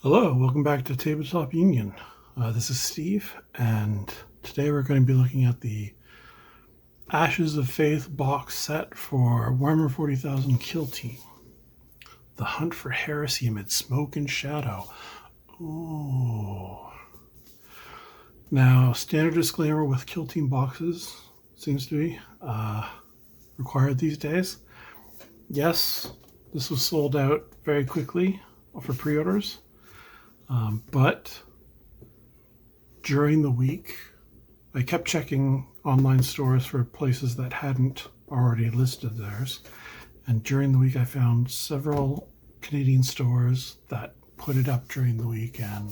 Hello, welcome back to Tabletop Union. This is Steve, and today we're going to be looking at the Ashes of Faith box set for Warhammer 40,000 Kill Team. The Hunt for Heresy Amid Smoke and Shadow. Ooh. Now, standard disclaimer with Kill Team boxes seems to be required these days. Yes, this was sold out very quickly for pre-orders. But during the week, I kept checking online stores for places that hadn't already listed theirs. And during the week, I found several Canadian stores that put it up during the week, and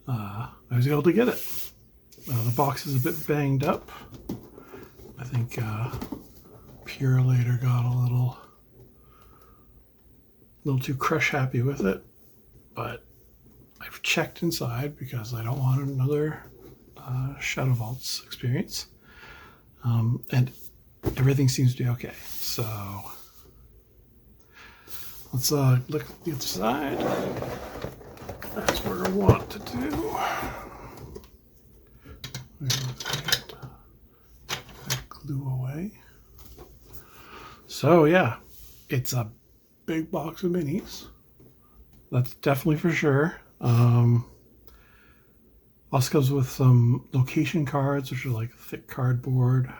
I was able to get it. The box is a bit banged up. I think Pure later got a little too crush happy with it, but I've checked inside because I don't want another Shadow Vaults experience. And everything seems to be okay. So let's look at the other side. That's what I want to do. That glue away. So yeah, it's a big box of minis. That's definitely for sure. Also comes with some location cards, which are like thick cardboard,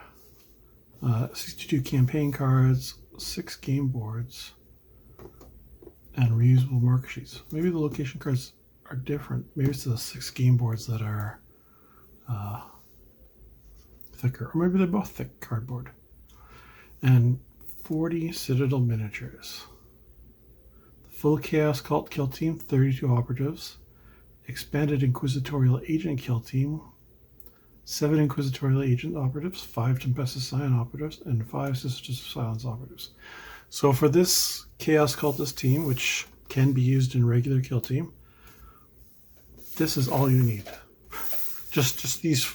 62 campaign cards, 6 game boards, and reusable marker sheets. Maybe the location cards are different. Maybe it's the 6 game boards that are thicker, or maybe they're both thick cardboard. And 40 Citadel miniatures. Full Chaos Cult Kill Team, 32 operatives. Expanded Inquisitorial Agent Kill Team, 7 Inquisitorial Agent operatives, 5 Tempestus Scion operatives, and 5 Sisters of Silence operatives. So for this Chaos Cultist team, which can be used in regular Kill Team, this is all you need. Just these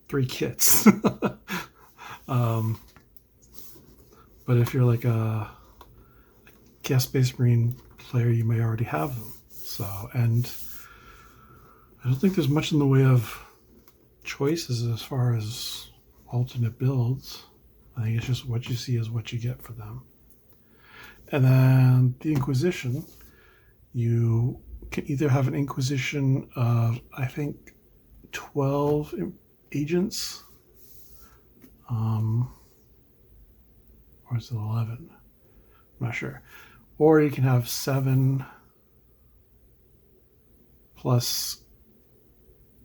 3 kits. But if you're like a Chaos Space Marine player, you may already have them. So, and I don't think there's much in the way of choices as far as alternate builds. I think it's just what you see is what you get for them. And then the Inquisition, you can either have an Inquisition of, I think, 12 agents, or is it 11? I'm not sure. Or you can have 7 plus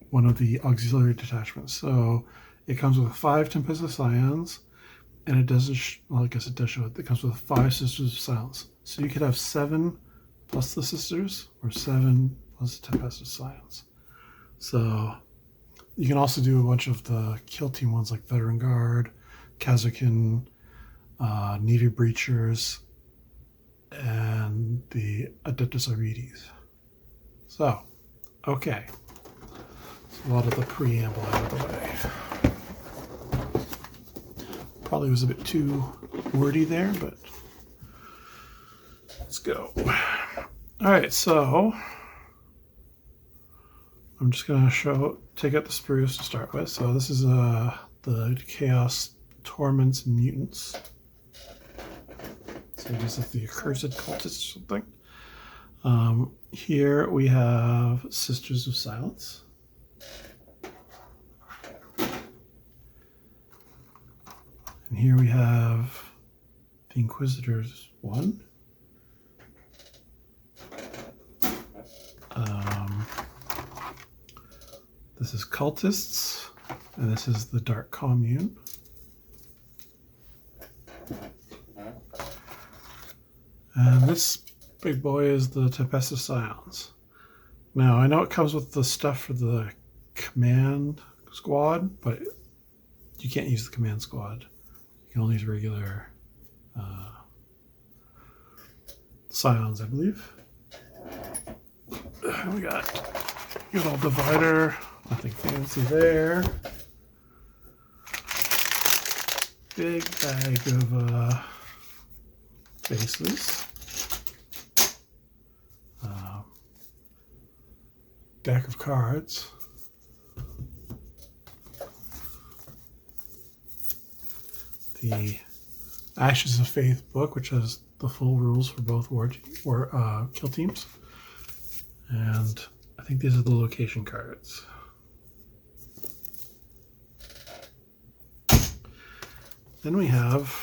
one of the auxiliary detachments. So it comes with 5 Tempestus Scions, and it doesn't, well, I guess it does show it. It comes with 5 Sisters of Silence. So you could have 7 plus the Sisters, or 7 plus the Tempestus Scions. So you can also do a bunch of the Kill Team ones like Veteran Guard, Kazakin, Navy Breachers, and the Adeptus Arides. So, okay. A lot of the preamble out of the way. Probably was a bit too wordy there, but let's go. All right, so I'm just going to take out the sprues to start with. So this is the Chaos Torments and Mutants. So I guess it's the Accursed Cultists or something. Here we have Sisters of Silence. And here we have the Inquisitors 1. This is Cultists, and this is the Dark Commune. And this big boy is the Tempestus Scions. Now, I know it comes with the stuff for the command squad, but you can't use the command squad. You can only use regular Scions, I believe. We got good old divider, nothing fancy there. Big bag of bases. deck of cards. The Ashes of Faith book, which has the full rules for both kill teams. And I think these are the location cards. Then we have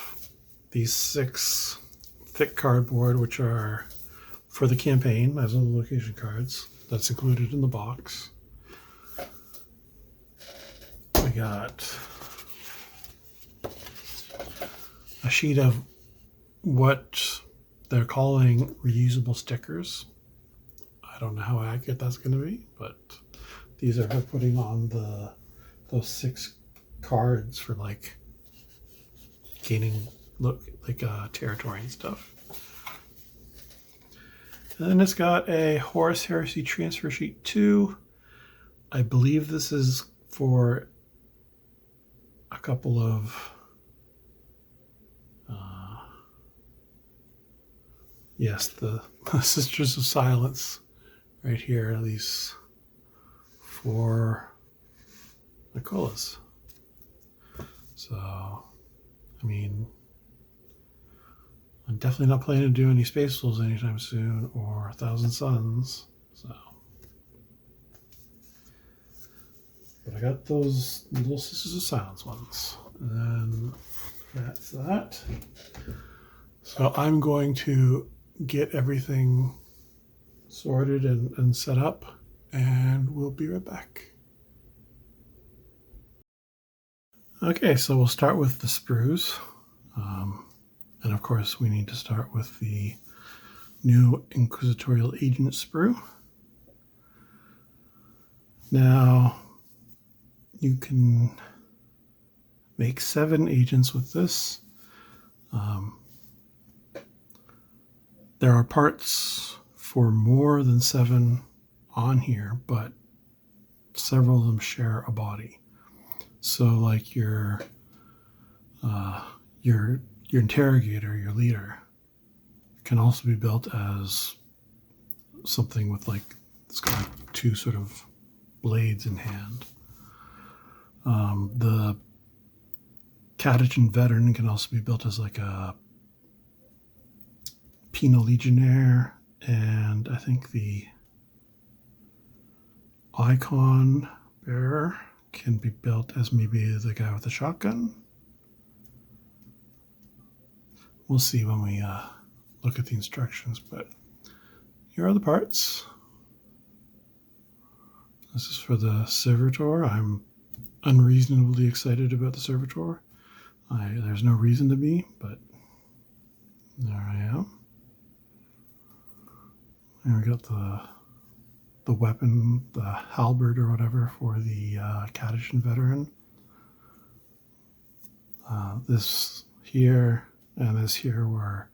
these 6 thick cardboard, which are for the campaign, as are the location cards. That's included in the box. We got a sheet of what they're calling reusable stickers. I don't know how accurate that's going to be, but these are for putting on those 6 cards for like gaining territory and stuff. And then it's got a Horus Heresy transfer sheet 2. I believe this is for a couple of yes, the Sisters of Silence right here, these 4 Nicolas. So, I mean, I'm definitely not planning to do any Space Wolves anytime soon, or 1,000 Suns, so. But I got those little Sisters of Silence ones, and then that's that. So I'm going to get everything sorted and set up, and we'll be right back. Okay, so we'll start with the sprues. And of course, we need to start with the new Inquisitorial Agent sprue. Now, you can make 7 agents with this. There are parts for more than 7 on here, but several of them share a body. So like your interrogator, your leader, can also be built as something with like, it's got like 2 sort of blades in hand. The Catechin veteran can also be built as like a Penal Legionnaire, and I think the Icon bearer can be built as maybe the guy with the shotgun. We'll see when we look at the instructions, but here are the parts. This is for the Servitor. I'm unreasonably excited about the Servitor. There's no reason to be, but there I am. And we got the weapon, the halberd or whatever, for the Catechin veteran. This here and this here were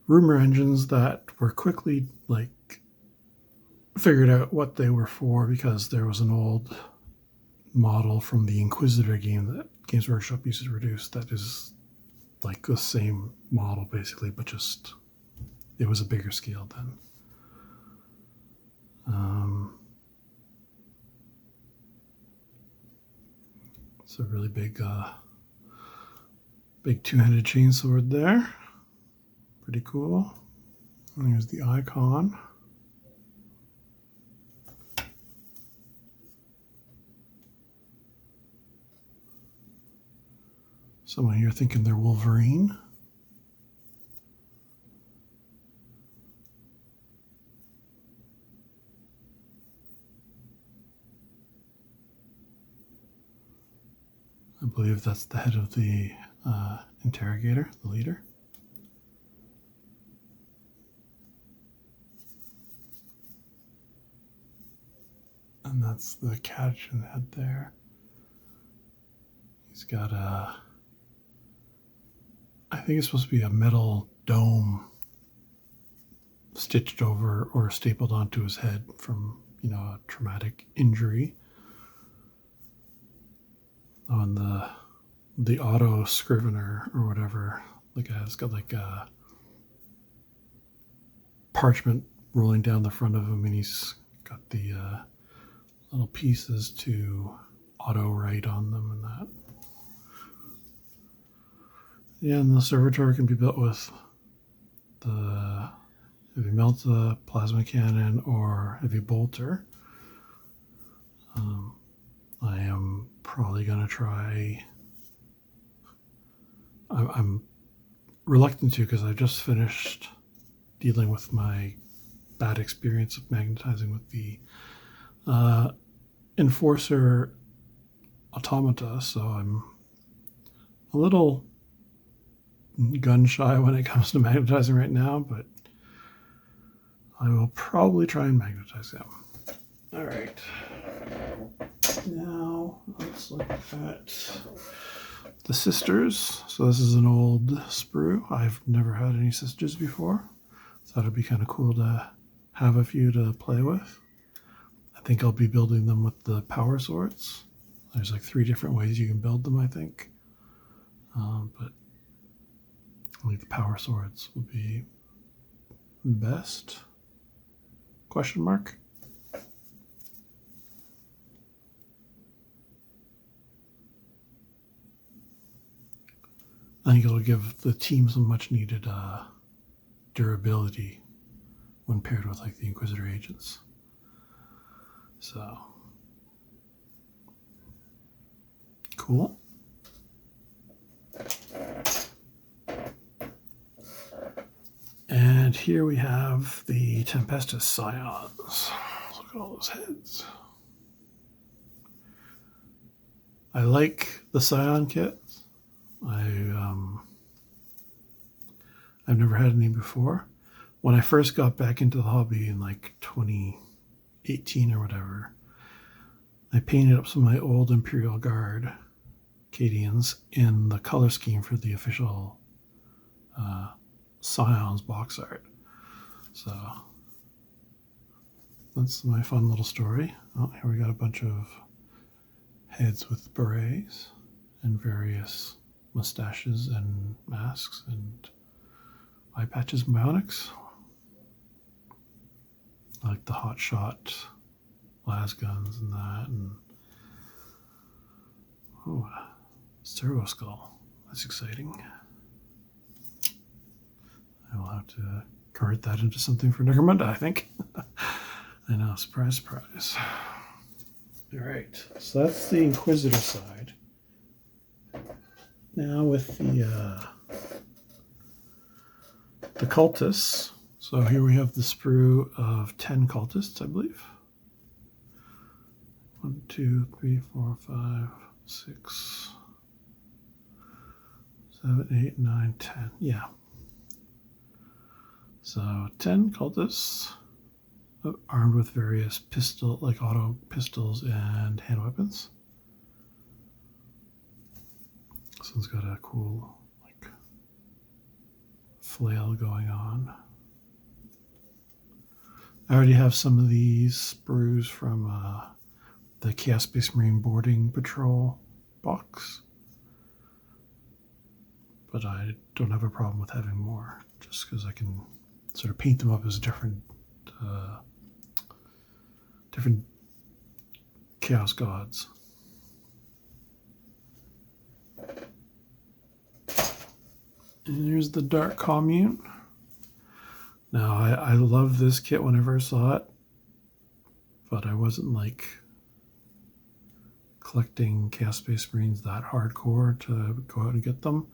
rumor engines that were quickly figured out what they were for, because there was an old model from the Inquisitor game that Games Workshop used to produce that is like the same model basically, but just it was a bigger scale then. It's a really big two-handed chainsword there. Pretty cool. And here's the icon. Someone here thinking they're Wolverine. I believe that's the head of the interrogator, the leader. And that's the Catechin head there. He's got I think it's supposed to be a metal dome stitched over or stapled onto his head from, a traumatic injury. On the auto scrivener or whatever, it's got like a parchment rolling down the front of him, and he's got the little pieces to auto write on them and that. Yeah, and the servitor can be built with the heavy melta, plasma cannon, or heavy bolter. I am probably going to try. I'm reluctant to because I've just finished dealing with my bad experience of magnetizing with the Enforcer automata, so I'm a little gun shy when it comes to magnetizing right now, but I will probably try and magnetize them. All right. Now let's look at the sisters. So this is an old sprue. I've never had any sisters before. Thought it'd be kind of cool to have a few to play with. I think I'll be building them with the power swords. There's like 3 different ways you can build them, I think. But I think the power swords will be best. Question mark? I think it'll give the team some much needed durability when paired with like the Inquisitor agents. So cool. And here we have the Tempestus Scions. Look at all those heads. I like the Scion kit. I've never had any before. When I first got back into the hobby in like 2018 or whatever, I painted up some of my old Imperial Guard Cadians in the color scheme for the official Scions box art. So that's my fun little story. Oh, here we got a bunch of heads with berets and various mustaches and masks and eye patches and bionics. I like the hot shot las guns and that, and oh, servo skull. That's exciting. I will have to convert that into something for Necromunda, I think. I know, surprise, surprise. All right, so that's the Inquisitor side. Now with the cultists. So here we have the sprue of 10 cultists, I believe. 1, 2, 3, 4, 5, 6, 7, 8, 9, 10. Yeah. So 10 cultists armed with various like auto pistols and hand weapons. This one's got a cool like flail going on. I already have some of these sprues from the Chaos Space Marine Boarding Patrol box, but I don't have a problem with having more, just because I can sort of paint them up as different Chaos Gods. And here's the Dark Commune. Now, I love this kit when I first saw it, but I wasn't like collecting Chaos Space Marines that hardcore to go out and get them.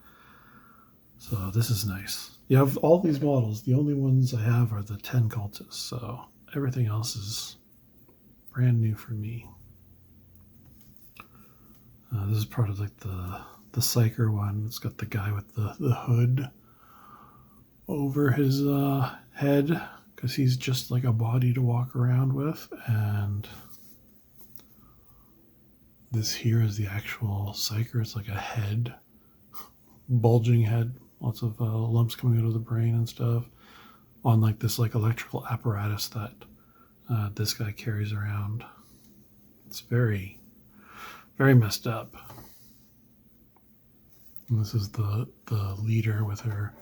So this is nice. You have all these models. The only ones I have are the 10 cultists, so everything else is brand new for me. This is part of like the Psyker one. It's got the guy with the hood over his head, because he's just like a body to walk around with, and this here is the actual Psyker. It's like a head, bulging head, lots of lumps coming out of the brain and stuff, on like this like electrical apparatus that this guy carries around. It's very, very messed up. And this is the leader with her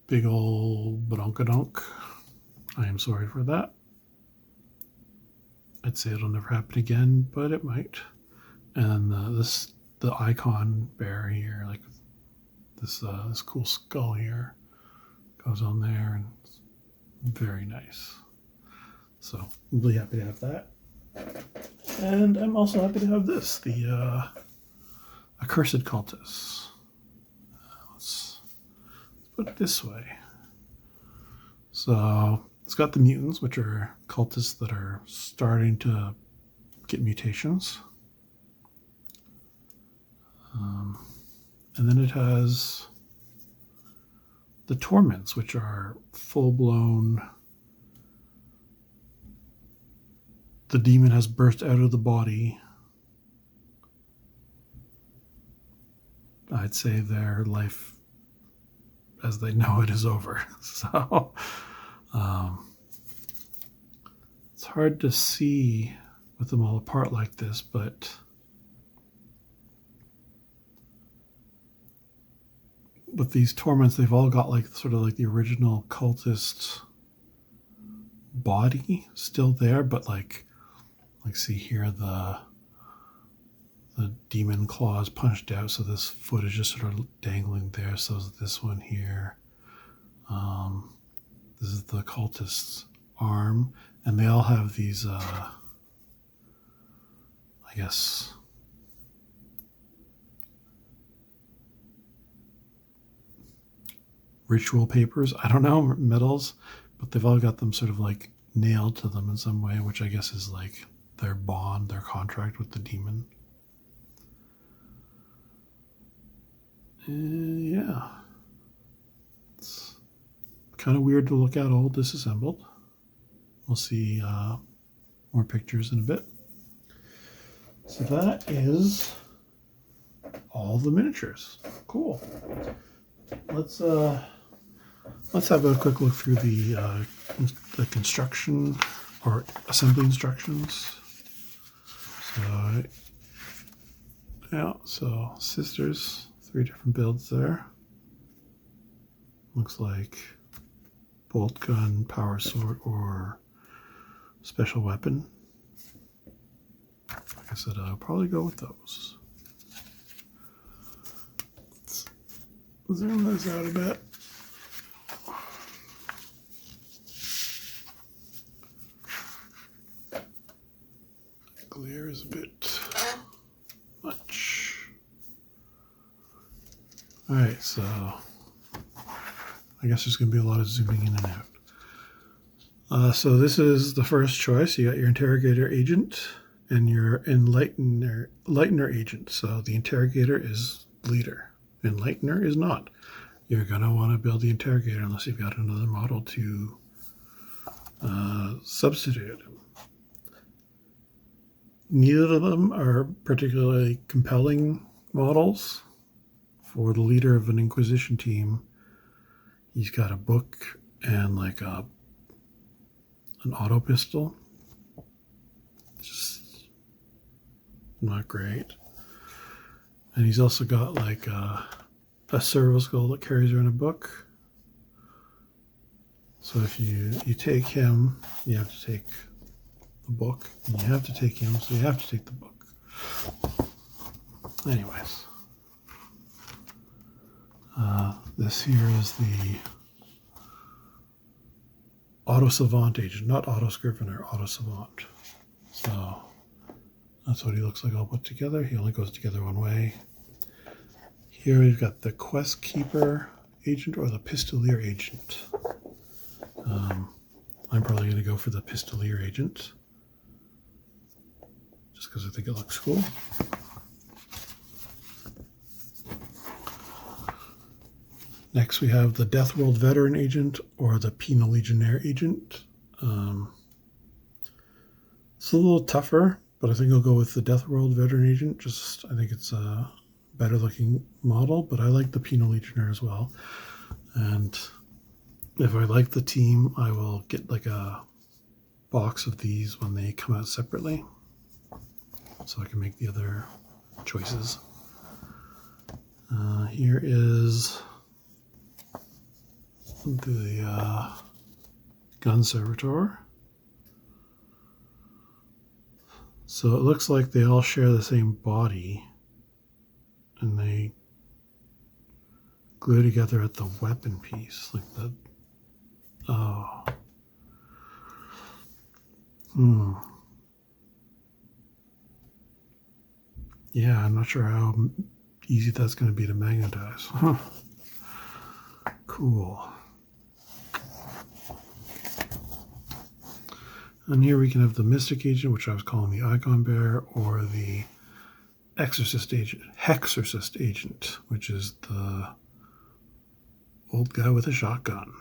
big old badonkadonk. I am sorry for that. I'd say it'll never happen again, but it might. And the icon bear here, like this cool skull here, goes on there, and it's very nice. So I'm really happy to have that. And I'm also happy to have this, the Accursed Cultists. Let's put it this way. So it's got the mutants, which are cultists that are starting to get mutations. And then it has the torments, which are full-blown. The demon has burst out of the body. I'd say their life as they know it is over. So it's hard to see with them all apart like this, but with these torments, they've all got like sort of like the original cultist body still there, but like see here, the demon claws punched out, so this foot is just sort of dangling there. So is this one here. This is the cultist's arm, and they all have these I guess ritual papers, I don't know, medals, but they've all got them sort of like nailed to them in some way, which I guess is like their bond, their contract with the demon. Yeah. It's kind of weird to look at all disassembled. We'll see more pictures in a bit. So that is all the miniatures. Cool. Let's have a quick look through the construction or assembly instructions. So yeah, so sisters, 3 different builds there. Looks like bolt gun, power sword, or special weapon. Like I said, I'll probably go with those. Let's zoom those out a bit. Glare is a bit much. Alright, so I guess there's going to be a lot of zooming in and out. So this is the first choice. You got your interrogator agent and your enlightener agent. So the interrogator is leader. Enlightener is not. You're going to want to build the interrogator unless you've got another model to substitute him. Neither of them are particularly compelling models. For the leader of an Inquisition team, he's got a book and like an auto pistol. Just not great. And he's also got like a servo skull that carries around a book. So if you take him, you have to take the book, and you have to take him, so you have to take the book. Anyways, this here is the Auto Savant agent, not Auto Scrivener, Auto Savant. So that's what he looks like all put together. He only goes together one way. Here we've got the Quest Keeper agent or the Pistolier agent. I'm probably going to go for the Pistolier agent, just because I think it looks cool. Next we have the Death World Veteran agent or the Penal Legionnaire agent. It's a little tougher, but I think I'll go with the Death World Veteran agent. I think it's a better looking model, but I like the Penal Legionnaire as well. And if I like the team, I will get like a box of these when they come out separately, so I can make the other choices. Here is the Gun Servitor. So it looks like they all share the same body, and they glue together at the weapon piece, like the. Oh. Yeah, I'm not sure how easy that's going to be to magnetize. Huh. Cool. And here we can have the Mystic Agent, which I was calling the Icon Bear, or the Exorcist Agent, Hexorcist Agent, which is the old guy with a shotgun.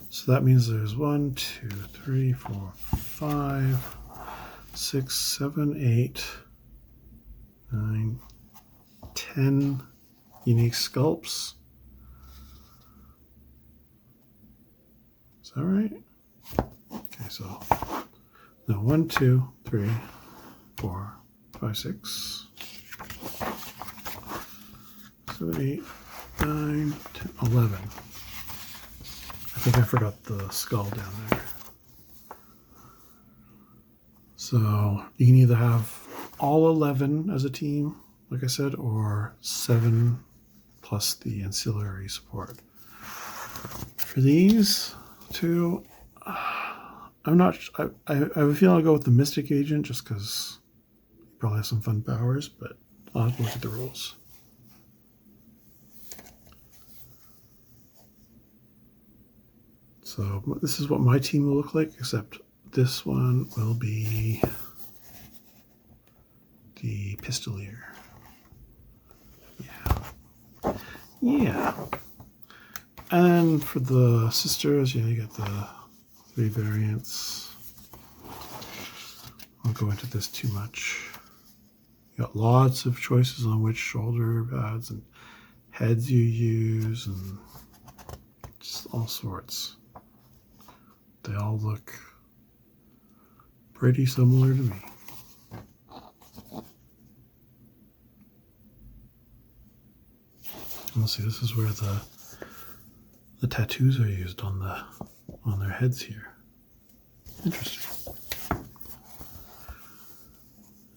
So that means there's 1, 2, 3, 4, 5, 6, 7, 8, 9, 10 unique sculpts. Is that right? Okay, so no, 1, 2, 3, 4, 5, 6, 7, 8, 9, 10, 11. I think I forgot the skull down there. So you can either have all 11 as a team, like I said, or 7 plus the ancillary support. For these two, I'm not. I have a feeling I'll go with the Mystic Agent just because he probably has some fun powers, but I'll have to look at the rules. So this is what my team will look like, except this one will be the Pistolier. Yeah. And for the sisters, yeah, you get the 3 variants. I won't go into this too much. You got lots of choices on which shoulder pads and heads you use, and just all sorts. They all look pretty similar to me. Let's see, this is where the tattoos are used on their heads here. Interesting.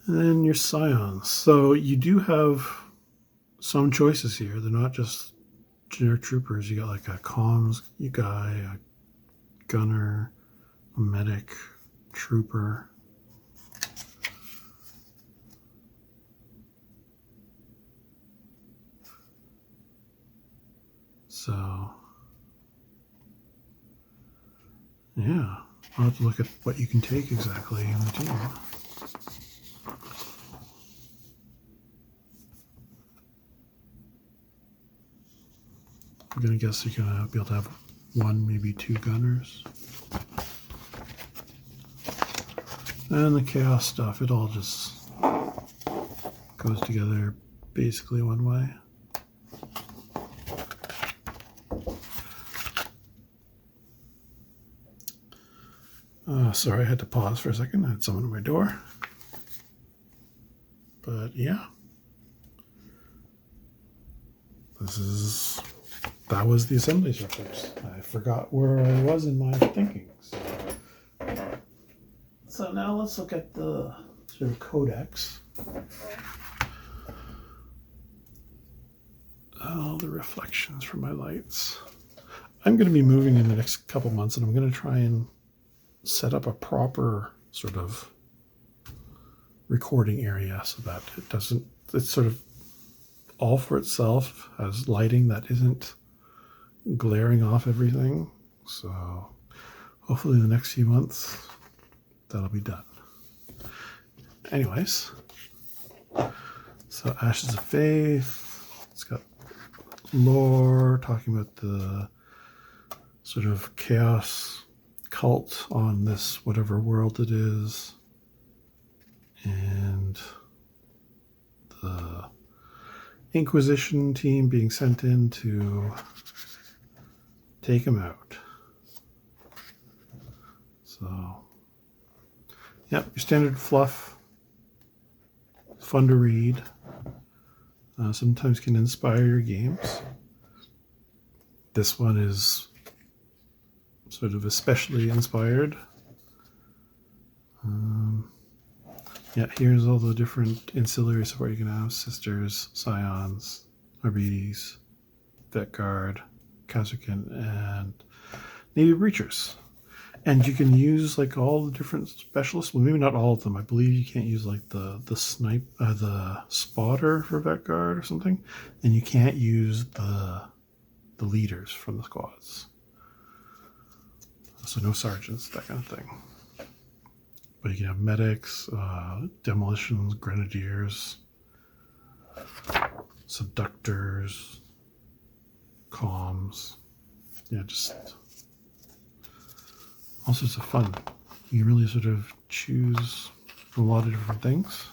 And then your scions. So you do have some choices here. They're not just generic troopers. You got like a comms guy, a gunner, a medic, trooper. So, yeah, I'll have to look at what you can take exactly in the team. I'm going to guess you're going to be able to have 1, maybe 2 gunners. And the chaos stuff, it all just goes together basically one way. Sorry, I had to pause for a second. I had someone at my door. But yeah. That was the assembly structures. I forgot where I was in my thinking. So now let's look at the sort of codex. Oh, the reflections from my lights. I'm going to be moving in the next couple months, and I'm going to try and set up a proper sort of recording area so that it's sort of all for itself, has lighting that isn't glaring off everything. So hopefully in the next few months that'll be done. Anyways, so Ashes of Faith, it's got lore talking about the sort of chaos cult on this whatever world it is, and the Inquisition team being sent in to take him out. So, yep, your standard fluff, fun to read, sometimes can inspire your games. This one is sort of especially inspired. Yeah, here's all the different ancillary support you can have. Sisters, Scions, Arbites, Vet Guard, Kazukin, and Navy Breachers. And you can use like all the different specialists. Well, maybe not all of them. I believe you can't use like the spotter for Vet Guard or something, and you can't use the leaders from the squads. So no sergeants, that kind of thing. But you can have medics, demolitions, grenadiers, subductors, comms. Yeah, just all sorts of fun. You can really sort of choose from a lot of different things.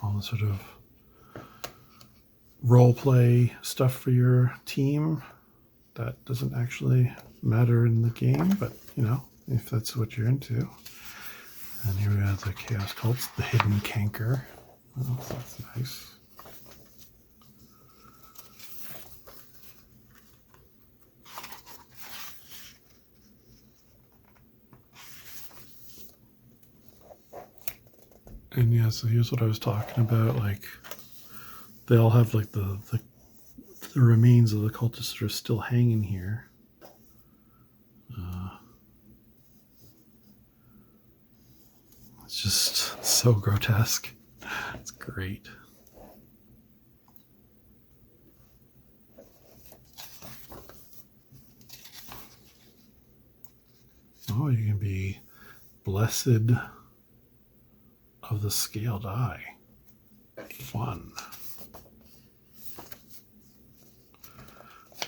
All the sort of role play stuff for your team that doesn't actually matter in the game, but you know, if that's what you're into. And here we have the Chaos Cults, the Hidden Canker. Oh, that's nice. And yeah, so here's what I was talking about. Like, they all have like the remains of the cultists that are still hanging here. It's just so grotesque. It's great. Oh, you can be blessed of the scaled eye. Fun.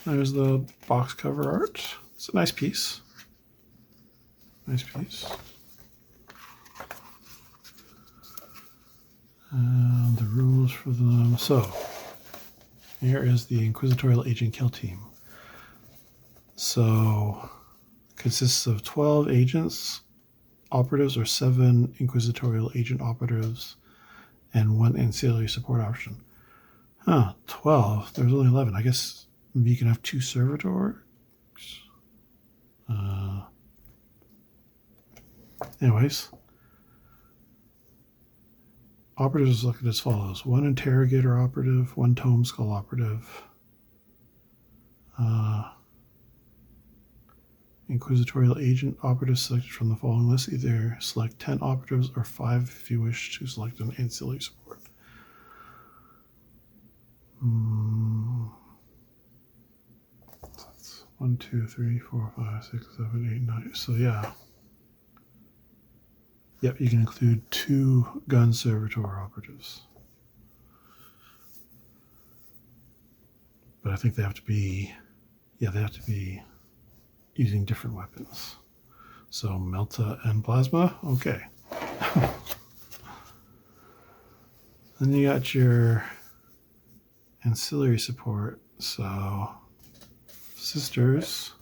There's the box cover art. It's a nice piece. Nice piece. And the rules for them. So, here is the Inquisitorial Agent Kill Team. So, consists of 12 agents, operatives, or 7 Inquisitorial Agent operatives, and 1 ancillary support option. 12. There's only 11. I guess maybe you can have 2 servitors. Anyways, operatives look as follows: 1 interrogator operative, 1 tome skull operative, Inquisitorial agent operatives selected from the following list. Either select 10 operatives or 5 if you wish to select an ancillary support. That's 1, 2, 3, 4, 5, 6, 7, 8, 9. So yeah. Yep, you can include 2 gun servitor operatives. But I think they have to be, using different weapons. So Melta and Plasma, okay. Then you got your ancillary support. So sisters,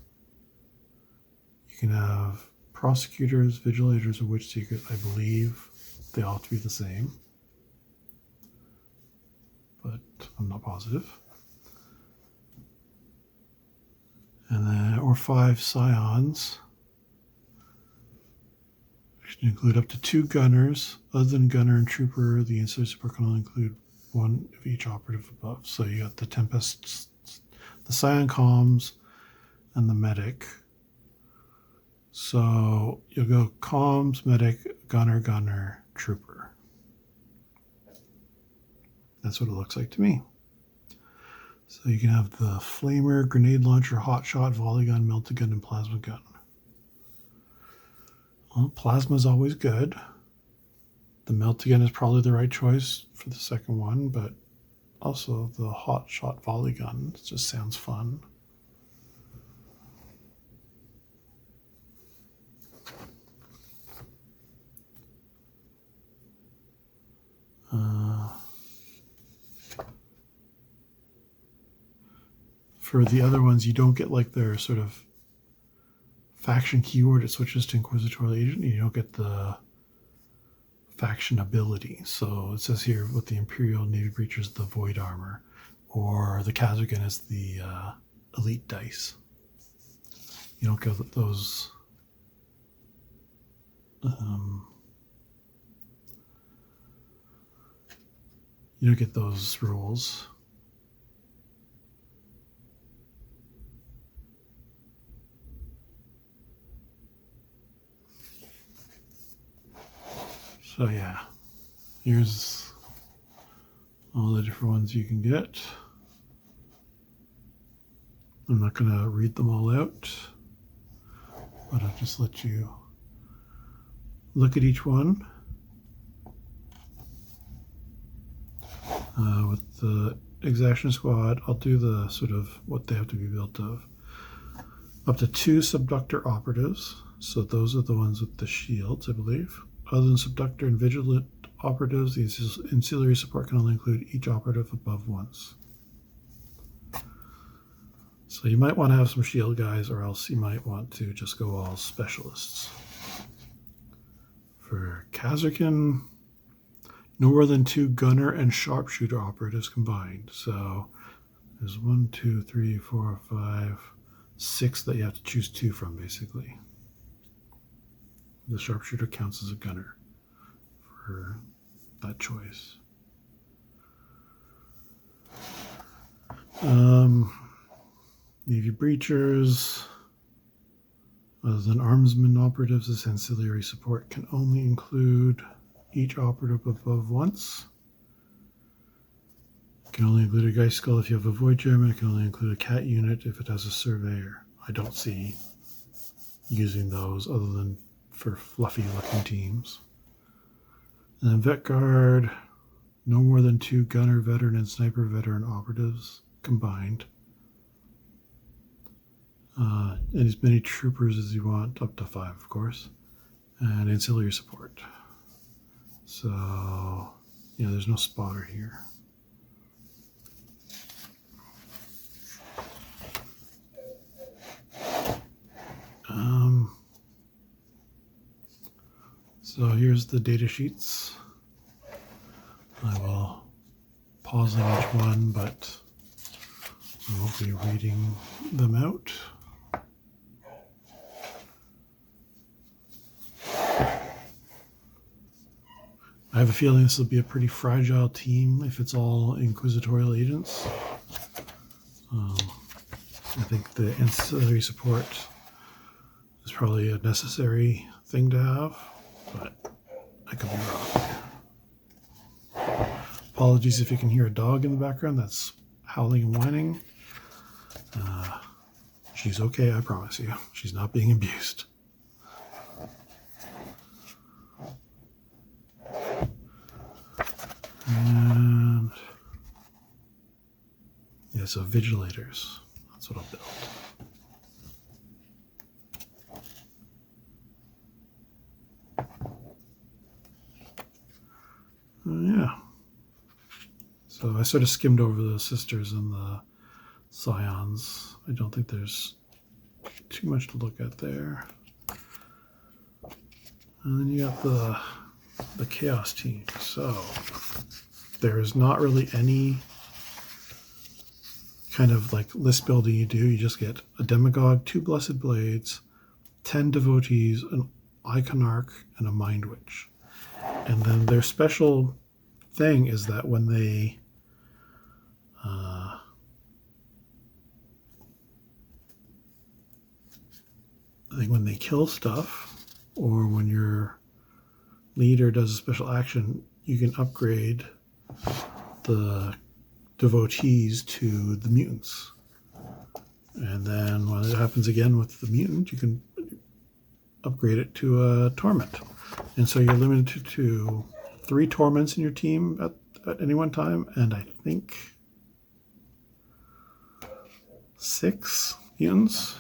you can have prosecutors, vigilators, or witch seekers. I believe they all have to be the same, but I'm not positive. And then, or 5 scions, which can include up to 2 gunners. Other than gunner and trooper, the ancillary support can only include 1 of each operative above. So you got the Tempest, the Scion comms, and the medic. So you'll go comms, medic, gunner, trooper. That's what it looks like to me. So you can have the flamer, grenade launcher, hot shot, volley gun, melta gun, and plasma gun. Well, plasma is always good. The melta gun is probably the right choice for the second one, but also the hot shot volley gun just sounds fun. For the other ones, you don't get like their sort of faction keyword. It switches to Inquisitorial Agent. You don't get the faction ability. So it says here with the Imperial Navy Breachers, the Void Armor, or the Kazukin is the Elite Dice. You don't get those you don't get those rules. So yeah, here's all the different ones you can get. I'm not going to read them all out, but I'll just let you look at each one. With the Exaction Squad, I'll do the sort of what they have to be built of. Up to 2 Subductor Operatives, so those are the ones with the shields, I believe. Other than Subductor and Vigilant Operatives, the ancillary support can only include each operative above once. So you might want to have some shield guys, or else you might want to just go all specialists. For Kazarkin, no more than 2 gunner and sharpshooter operatives combined. So there's 1, 2, 3, 4, 5, 6 that you have to choose 2 from, basically. The sharpshooter counts as a gunner for that choice. Navy breachers. Other than armsman operatives, this ancillary support can only include each operative above once. It can only include a Geist Skull if you have a Void Gem, and it can only include a Cat unit if it has a Surveyor. I don't see using those other than for fluffy looking teams. And then Vet Guard, no more than 2 Gunner Veteran and Sniper Veteran operatives combined. And as many troopers as you want, up to 5 of course, and ancillary support. So yeah, there's no spotter here. So here's the data sheets. I will pause on each one, but I won't be reading them out. I have a feeling this will be a pretty fragile team if it's all inquisitorial agents. I think the ancillary support is probably a necessary thing to have, but I could be wrong. Apologies if you can hear a dog in the background. That's howling and whining. She's okay, I promise you. She's not being abused. And yeah, so vigilators. That's what I'll build. Yeah. So I sort of skimmed over the sisters and the scions. I don't think there's too much to look at there. And then you got the chaos team. So there is not really any kind of like list building you do. You just get a demagogue, 2 blessed blades, 10 devotees, an iconarch, and a mind witch. And then their special thing is that when they I think when they kill stuff, or when your leader does a special action, you can upgrade the devotees to the mutants. And then when it happens again with the mutant, you can upgrade it to a torment. And so you're limited to 3 torments in your team at any one time, and I think 6 mutants.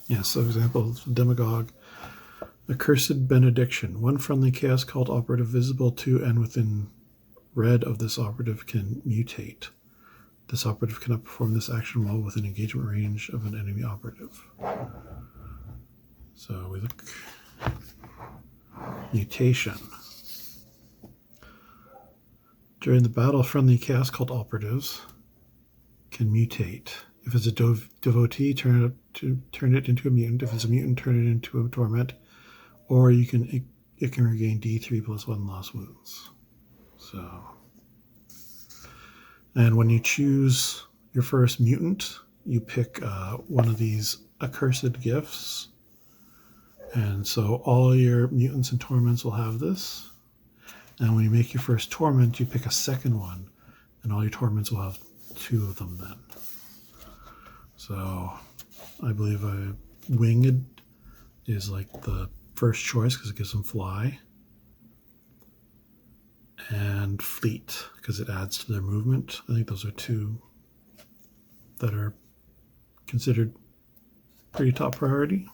Yeah, so example, demagogue. Accursed Benediction. 1 friendly chaos cult operative visible to and within red of this operative can mutate. This operative cannot perform this action while within engagement range of an enemy operative. So we look. Mutation. During the battle, friendly chaos cult operatives can mutate. If it's a devotee, turn it into a mutant. If it's a mutant, turn it into a torment. Or it can regain D3 plus 1 lost wounds. So, and when you choose your first mutant, you pick one of these accursed gifts. And so all your mutants and torments will have this. And when you make your first torment, you pick a second one, and all your torments will have 2 of them then. So I believe a winged is like the first choice because it gives them fly. And fleet because it adds to their movement. I think those are 2 that are considered pretty top priority.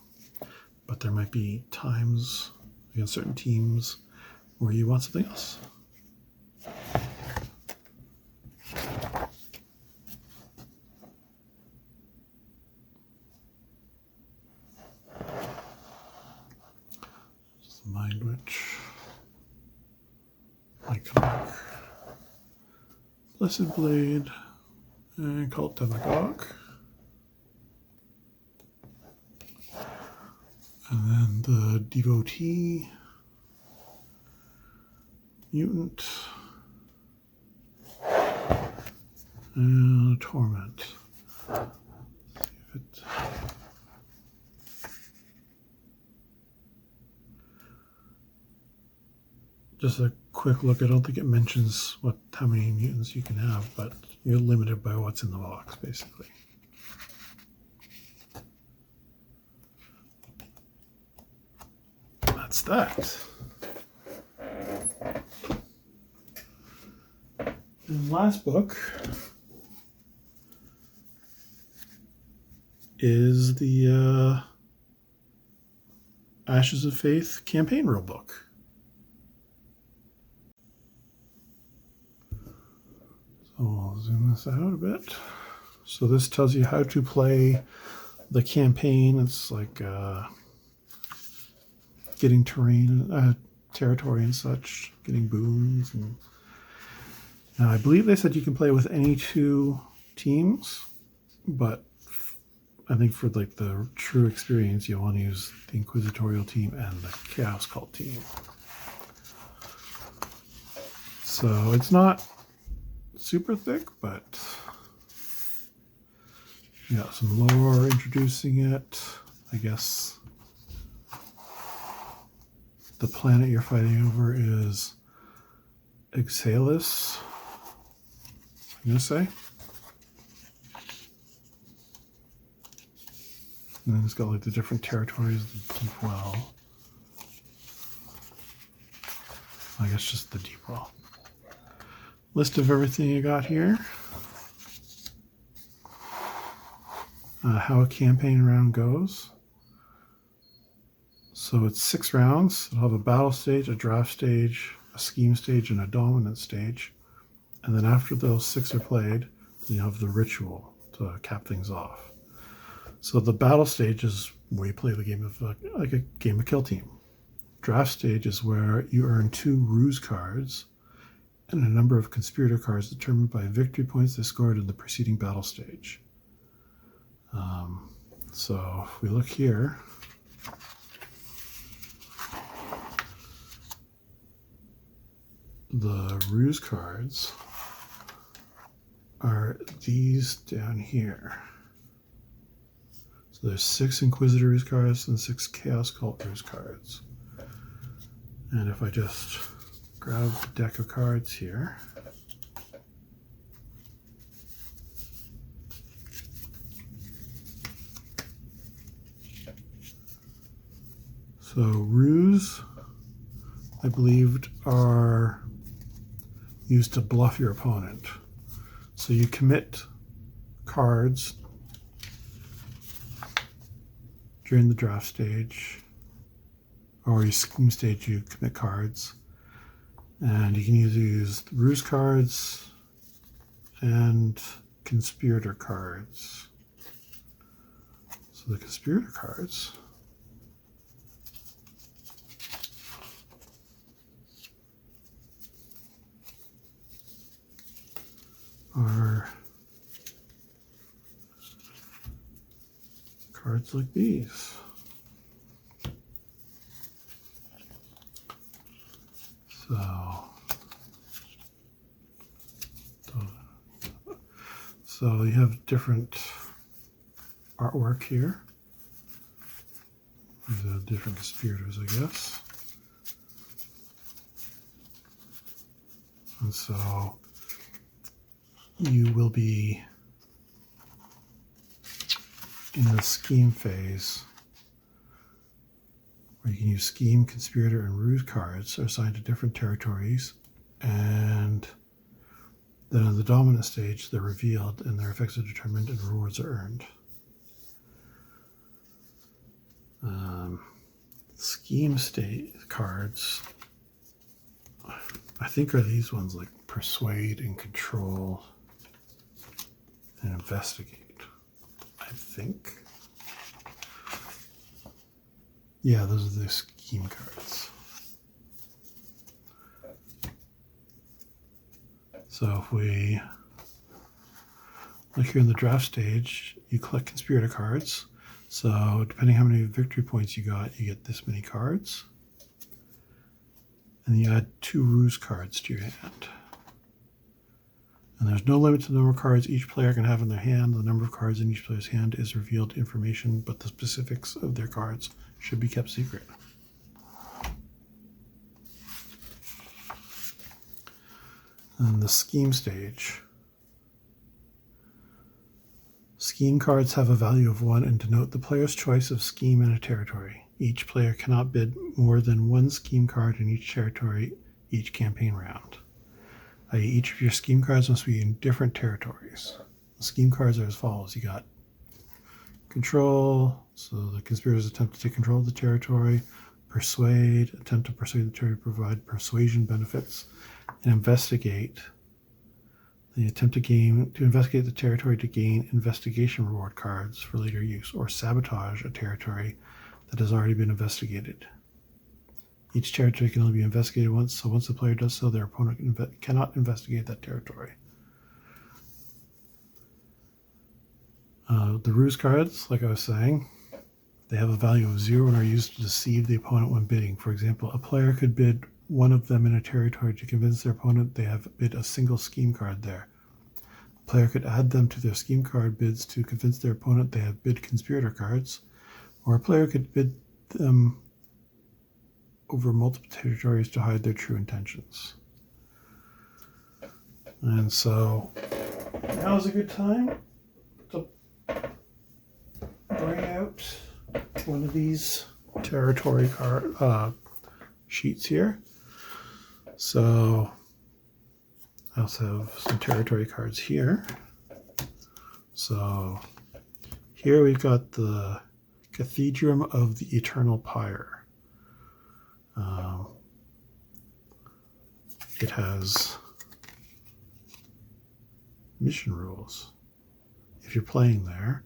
But there might be times against certain teams where you want something else. Just Mind Witch, Iconic, Blessed Blade, and Cult Demagogue. And then the Devotee, Mutant, and Torment. Let's see if it... Just a quick look, I don't think it mentions how many mutants you can have, but you're limited by what's in the box, basically. That's that. And last book is the Ashes of Faith campaign rulebook. So I'll zoom this out a bit. So this tells you how to play the campaign. It's like getting territory and such, getting boons. And I believe they said you can play with any 2 teams, but I think for like the true experience, you'll want to use the Inquisitorial team and the Chaos Cult team. So it's not super thick, but yeah, some lore introducing it. I guess the planet you're fighting over is Exhalus, I'm gonna say. And then it's got like the different territories, the Deep Well. I guess just the Deep Well. List of everything you got here. How a campaign round goes. So it's 6 rounds. It'll have a battle stage, a draft stage, a scheme stage, and a dominant stage. And then after those 6 are played, then you have the ritual to cap things off. So the battle stage is where you play the game of like a game of Kill Team. Draft stage is where you earn 2 ruse cards and a number of conspirator cards determined by victory points they scored in the preceding battle stage. So if we look here, the ruse cards are these down here. So there's 6 Inquisitor ruse cards and 6 Chaos Cult ruse cards. And if I just grab the deck of cards here, so ruse, I believed, are used to bluff your opponent. So you commit cards during the draft stage, or your scheme stage, you commit cards. And you can either use ruse cards and conspirator cards. So the conspirator cards are cards like these. So you have different artwork here. These are different conspirators, I guess. And so you will be in the scheme phase, where you can use scheme, conspirator, and ruse cards are assigned to different territories, and then in the dominant stage they're revealed and their effects are determined and rewards are earned. Scheme state cards, I think, are these ones like persuade and control and investigate, I think. Yeah, those are the scheme cards. So if we look here in the draft stage, you collect conspirator cards. So depending how many victory points you get this many cards. And you add 2 ruse cards to your hand. And there's no limit to the number of cards each player can have in their hand. The number of cards in each player's hand is revealed information, but the specifics of their cards should be kept secret. And the scheme stage. Scheme cards have a value of 1 and denote the player's choice of scheme in a territory. Each player cannot bid more than 1 scheme card in each territory each campaign round. I.e., each of your scheme cards must be in different territories. The scheme cards are as follows. You got control, so the conspirators attempt to take control of the territory. Persuade, attempt to persuade the territory to provide persuasion benefits. And investigate, they attempt to investigate the territory to gain investigation reward cards for later use, or sabotage a territory that has already been investigated. Each territory can only be investigated once, so once the player does so, their opponent cannot investigate that territory. The ruse cards, like I was saying, they have a value of 0 and are used to deceive the opponent when bidding. For example, a player could bid one of them in a territory to convince their opponent they have bid a single scheme card there. The player could add them to their scheme card bids to convince their opponent they have bid conspirator cards, or a player could bid them over multiple territories to hide their true intentions. And so now is a good time to bring out one of these territory card sheets here. So I also have some territory cards here. So here we've got the Cathedral of the Eternal Pyre. It has mission rules. If you're playing there,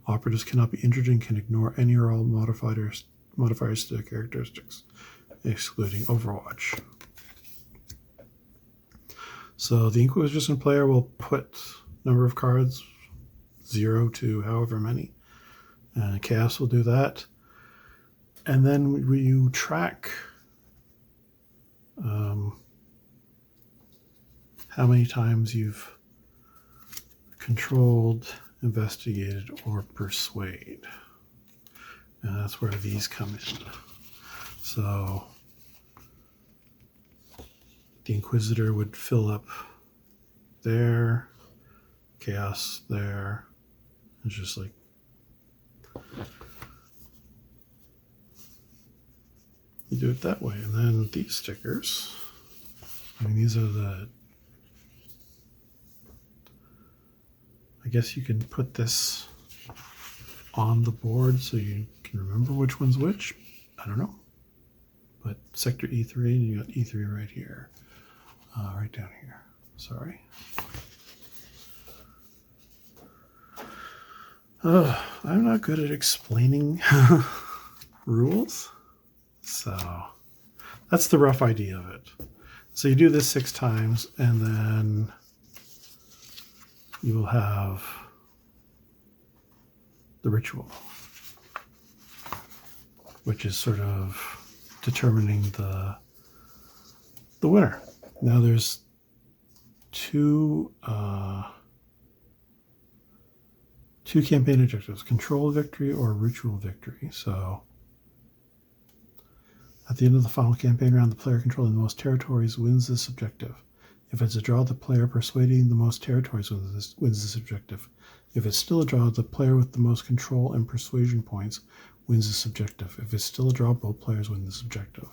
operatives cannot be injured and can ignore any or all modifiers to their characteristics, excluding Overwatch. So the Inquisition player will put number of cards 0 to however many. Chaos will do that. And then you track how many times you've controlled, investigated, or persuade. And that's where these come in. So the Inquisitor would fill up there, Chaos there. It's just like you do it that way. And then these stickers, I mean, these are the, I guess you can put this on the board so you can remember which one's which. I don't know. But Sector E3, and you got E3 right here. Right down here. Sorry. I'm not good at explaining rules. So that's the rough idea of it. So you do this 6 times, and then you will have the ritual, which is sort of determining the winner. Now there's two campaign objectives: control victory or ritual victory. So at the end of the final campaign round, the player controlling the most territories wins this objective. If it's a draw, the player persuading the most territories wins this objective. If it's still a draw, the player with the most control and persuasion points wins this objective. If it's still a draw, both players win this objective.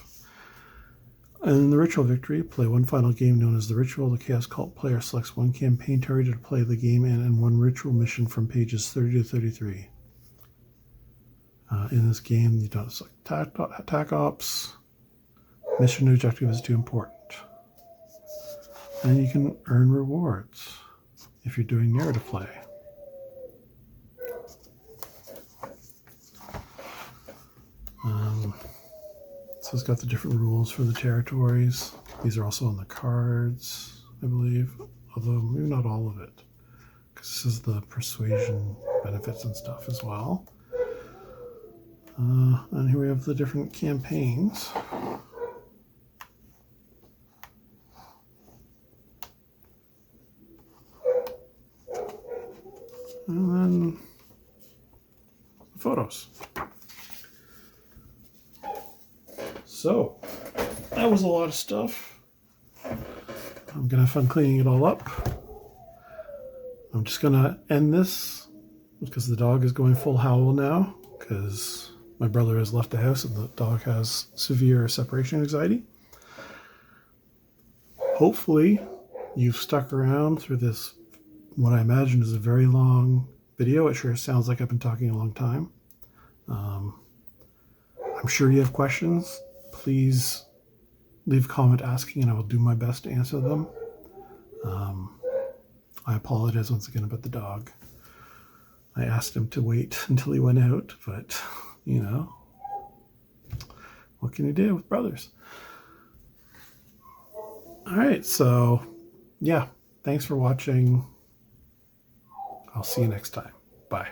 In the ritual victory, play one final game known as the ritual. The Chaos Cult player selects one campaign target to play the game in and one ritual mission from pages 30 to 33. In this game, you don't select attack ops. Mission objective is too important. And you can earn rewards if you're doing narrative play. So it's got the different rules for the territories. These are also on the cards, I believe, although maybe not all of it, because this is the persuasion benefits and stuff as well. And here we have the different campaigns. And then the photos. So that was a lot of stuff. I'm gonna have fun cleaning it all up. I'm just gonna end this because the dog is going full howl now because my brother has left the house and the dog has severe separation anxiety. Hopefully you've stuck around through this, what I imagine is a very long video. It sure sounds like I've been talking a long time. I'm sure you have questions. Please leave a comment asking and I will do my best to answer them. I apologize once again about the dog. I asked him to wait until he went out, but you know, what can you do with brothers? All right, so yeah, thanks for watching. I'll see you next time. Bye.